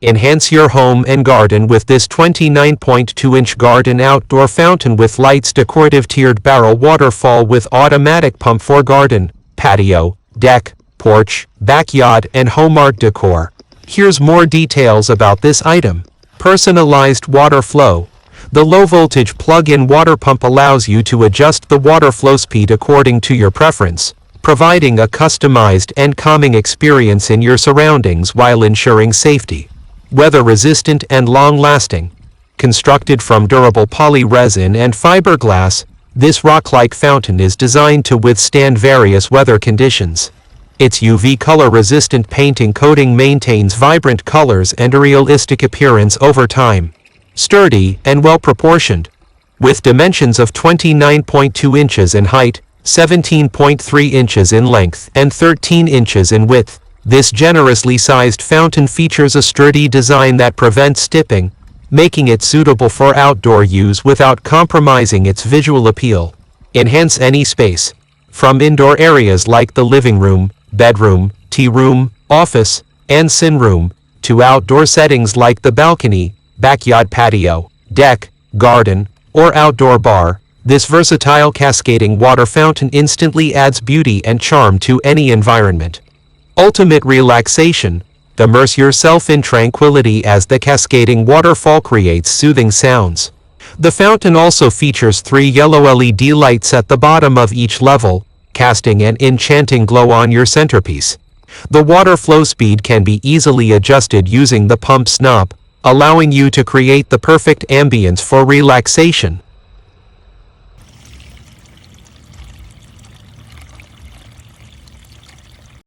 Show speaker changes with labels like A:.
A: Enhance your home and garden with this 29.2-inch garden outdoor fountain with lights. Decorative tiered barrel waterfall with automatic pump for garden, patio, deck, porch, backyard and home art decor. Here's more details about this item. Personalized water flow. The low-voltage plug-in water pump allows you to adjust the water flow speed according to your preference, providing a customized and calming experience in your surroundings while ensuring safety. Weather-resistant and long-lasting. Constructed from durable poly-resin and fiberglass, this rock-like fountain is designed to withstand various weather conditions. Its UV color-resistant painting coating maintains vibrant colors and a realistic appearance over time. Sturdy and well-proportioned. With dimensions of 29.2 inches in height, 17.3 inches in length, and 13 inches in width, this generously sized fountain features a sturdy design that prevents tipping, making it suitable for outdoor use without compromising its visual appeal. Enhance any space, from indoor areas like the living room, bedroom, tea room, office, and sin room, to outdoor settings like the balcony, backyard patio, deck, garden, or outdoor bar. This versatile cascading water fountain instantly adds beauty and charm to any environment. Ultimate relaxation. Immerse yourself in tranquility as the cascading waterfall creates soothing sounds. The fountain also features 3 yellow LED lights at the bottom of each level, casting an enchanting glow on your centerpiece. The water flow speed can be easily adjusted using the pump's knob, allowing you to create the perfect ambience for relaxation.